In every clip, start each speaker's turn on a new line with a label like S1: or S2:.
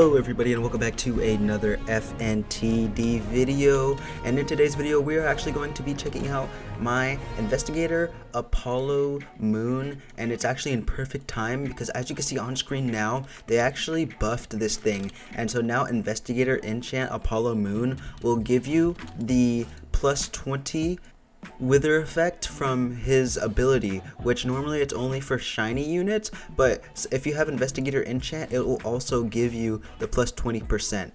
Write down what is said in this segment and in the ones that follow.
S1: Hello everybody and welcome back to another FNTD video, and in today's video we are actually going to be checking out my Investigator Apollo Moon, and it's actually in perfect time because as you can see on screen now, they actually buffed this thing, and so now Investigator Enchant Apollo Moon will give you the plus 20 wither effect from his ability, which normally it's only for shiny units, but if you have Investigator Enchant it will also give you the plus 20%,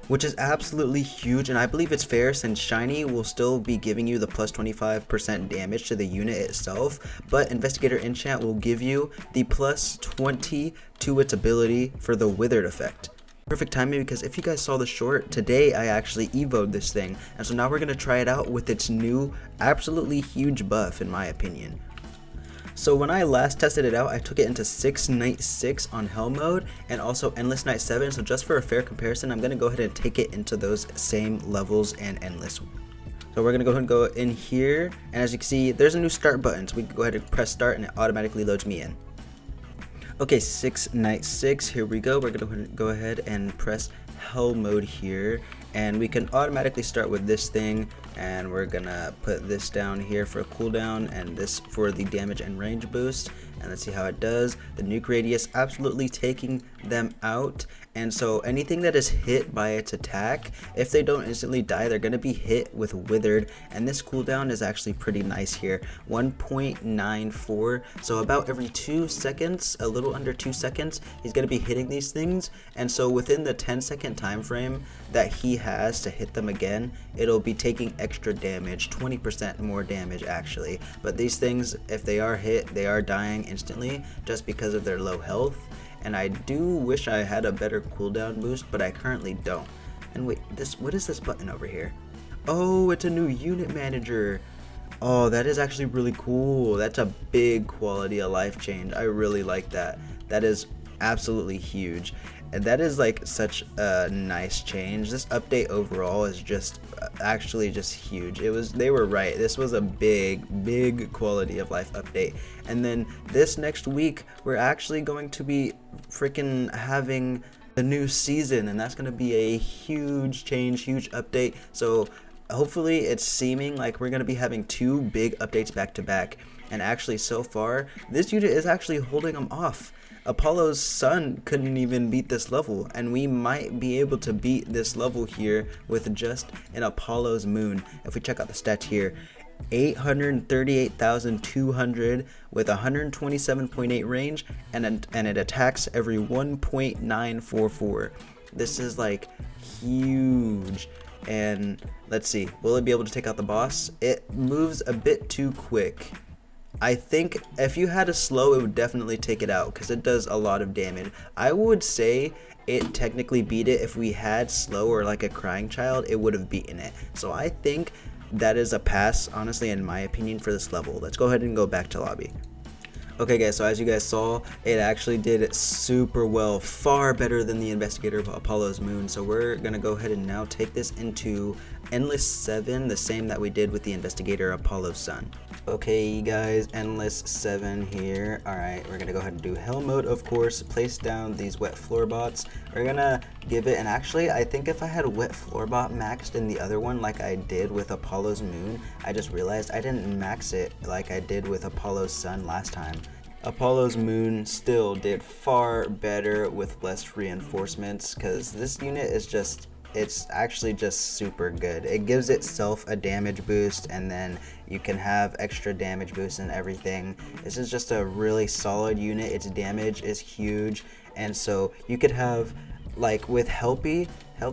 S1: which is absolutely huge. And I believe it's fair since shiny will still be giving you the plus 25% damage to the unit itself, but Investigator Enchant will give you the plus 20 to its ability for the withered effect. Perfect timing because if you guys saw the short, today I actually evoed this thing, and so now we're going to try it out with its new absolutely huge buff in my opinion. So when I last tested it out, I took it into 6 Night 6 on Hell mode and also Endless Night 7, so just for a fair comparison I'm going to go ahead and take it into those same levels and Endless. So we're going to go ahead and go in here, and as you can see there's a new start button, so we can go ahead and press start and it automatically loads me in. Okay, 6 Night 6, here we go. We're going to go ahead and press Hell mode here, and we can automatically start with this thing, and we're going to put this down here for a cooldown and this for the damage and range boost, and let's see how it does. The nuke radius absolutely taking them out, and so anything that is hit by its attack, if they don't instantly die, they're going to be hit with withered, and this cooldown is actually pretty nice here, 1.94, so about every 2 seconds, a little under 2 seconds, he's going to be hitting these things, and so within the 10-second time frame that he has to hit them again, it'll be taking extra damage, 20% more damage actually, but these things, if they are hit, they are dying instantly just because of their low health. And I do wish I had a better cooldown boost, but I currently don't. And wait, what is this button over here? Oh, it's a new unit manager. Oh, that is actually really cool. That's a big quality of life change. I really like that. That is absolutely huge. And that is like such a nice change. This update overall is just actually just huge. They were right. This was a big quality of life update. And then this next week we're actually going to be freaking having the new season, and that's going to be a huge change, huge update. So hopefully it's seeming like we're going to be having 2 big updates back to back, and actually so far this unit is actually holding them off. Apollo's sun couldn't even beat this level, and we might be able to beat this level here with just an Apollo's moon. If we check out the stats here, 838,200 with 127.8 range, and it attacks every 1.944. This is like huge. And let's see, will it be able to take out the boss? It moves a bit too quick. I think if you had a slow, it would definitely take it out because it does a lot of damage. I would say it technically beat it. If we had slow or like a crying child, it would have beaten it. So I think that is a pass, honestly, in my opinion, for this level. Let's go ahead and go back to lobby. Okay guys, so as you guys saw, it actually did super well, far better than the Investigator of Apollo's Moon. So we're gonna go ahead and now take this into Endless 7, the same that we did with the Investigator Apollo's Sun. Okay guys, Endless 7 here. Alright, we're gonna go ahead and do Hell mode, of course, place down these wet floor bots. We're gonna give it, and actually I think if I had a wet floor bot maxed in the other one like I did with Apollo's Moon, I just realized I didn't max it like I did with Apollo's Sun last time. Apollo's Moon still did far better with less reinforcements because this unit is just, it's actually just super good. It gives itself a damage boost, and then you can have extra damage boost and everything. This is just a really solid unit. Its damage is huge, and so you could have, like with Helpy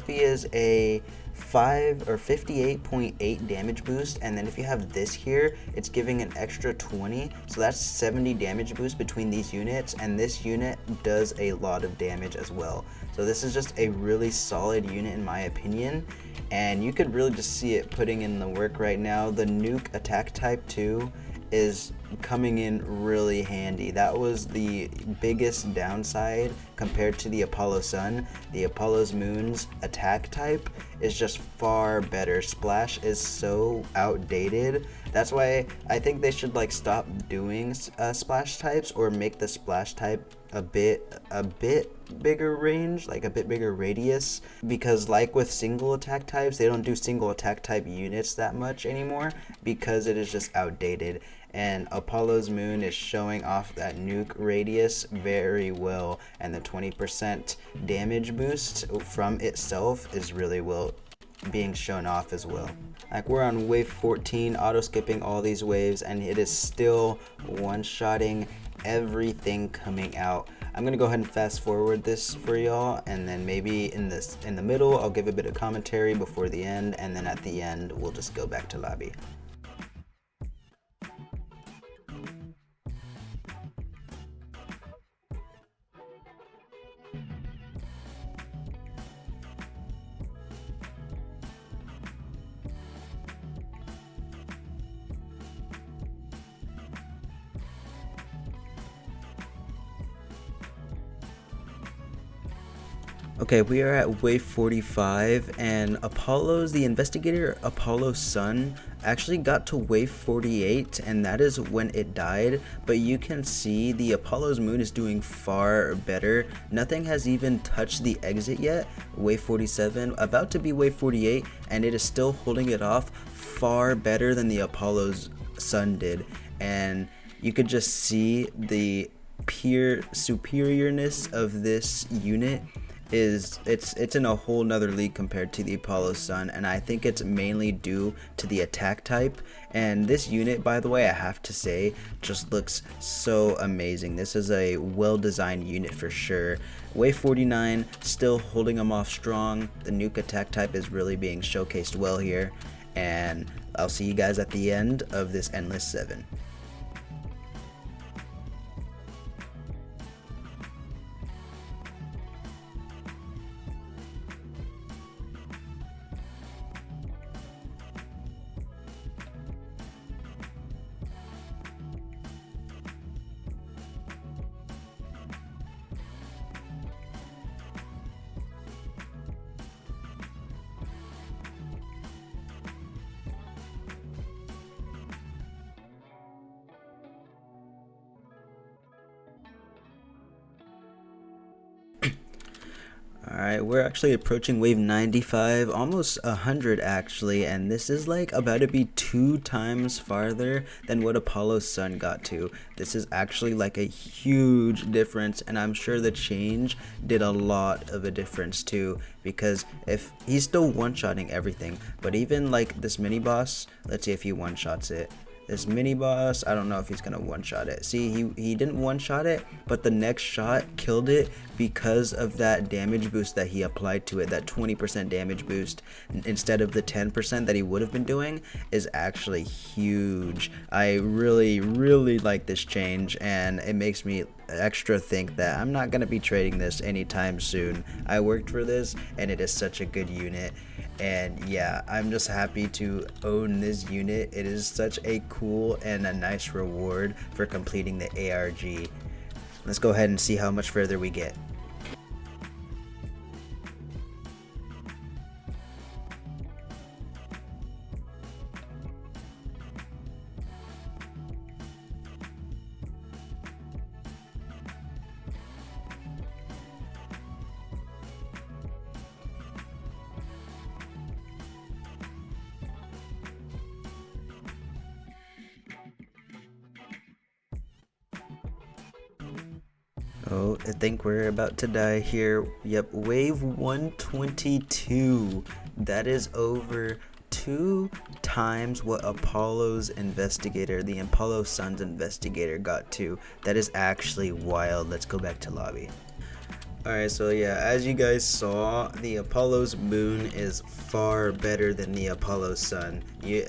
S1: is a 58.8 damage boost, and then if you have this here, it's giving an extra 20, so that's 70 damage boost between these units, and this unit does a lot of damage as well. So this is just a really solid unit in my opinion, and you could really just see it putting in the work right now. The nuke attack type 2 is coming in really handy. That was the biggest downside compared to the Apollo Sun. The Apollo's Moon's attack type is just far better. Splash is so outdated. That's why I think they should like stop doing splash types, or make the splash type a bit bigger range, like a bit bigger radius, because like with single attack types, they don't do single attack type units that much anymore because it is just outdated. And Apollo's moon is showing off that nuke radius very well, and the 20% damage boost from itself is really well being shown off as well. Like, we're on wave 14, auto skipping all these waves, and it is still one-shotting everything coming out. I'm gonna go ahead and fast forward this for y'all, and then maybe in the middle I'll give a bit of commentary before the end, and then at the end we'll just go back to lobby. Okay, we are at wave 45, and the investigator Apollo's sun actually got to wave 48, and that is when it died. But you can see the Apollo's moon is doing far better. Nothing has even touched the exit yet. Wave 47, about to be wave 48, and it is still holding it off far better than the Apollo's sun did. And you could just see the pure superiorness of this unit. It's in a whole nother league compared to the Apollo Sun, and I think it's mainly due to the attack type. And this unit, by the way, I have to say, just looks so amazing. This is a well-designed unit for sure. Wave 49 still holding them off strong. The nuke attack type is really being showcased well here, and I'll see you guys at the end of this Endless 7. Alright, we're actually approaching wave 95, almost 100 actually, and this is like about to be 2 times farther than what Apollo's sun got to. This is actually like a huge difference, and I'm sure the change did a lot of a difference too, because if he's still one-shotting everything, but even like this mini boss, let's see if he one-shots it. This mini boss, I don't know if he's gonna one-shot it. See, he didn't one-shot it, but the next shot killed it because of that damage boost that he applied to it. That 20% damage boost instead of the 10% that he would have been doing is actually huge. I really like this change, and it makes me extra think that I'm not gonna be trading this anytime soon. I worked for this, and it is such a good unit. And yeah, I'm just happy to own this unit. It is such a cool and a nice reward for completing the ARG. Let's go ahead and see how much further we get. Oh, I think we're about to die here. Yep, wave 122. That is over 2 times what Apollo's investigator, the Apollo Sun's investigator, got to. That is actually wild. Let's go back to lobby. Alright, so yeah, as you guys saw, the Apollo's moon is far better than the Apollo Sun.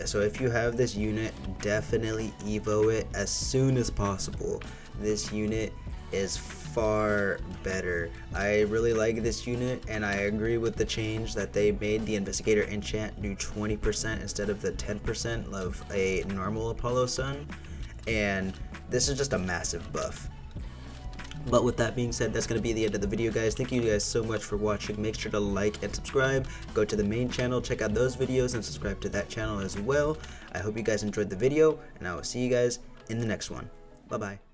S1: So if you have this unit, definitely evo it as soon as possible. This unit is far better. I really like this unit, and I agree with the change that they made the Investigator Enchant do 20% instead of the 10% of a normal Apollo Sun, and this is just a massive buff. But with that being said, that's going to be the end of the video, guys. Thank you guys so much for watching. Make sure to like and subscribe. Go to the main channel, check out those videos, and subscribe to that channel as well. I hope you guys enjoyed the video, and I will see you guys in the next one. Bye-bye.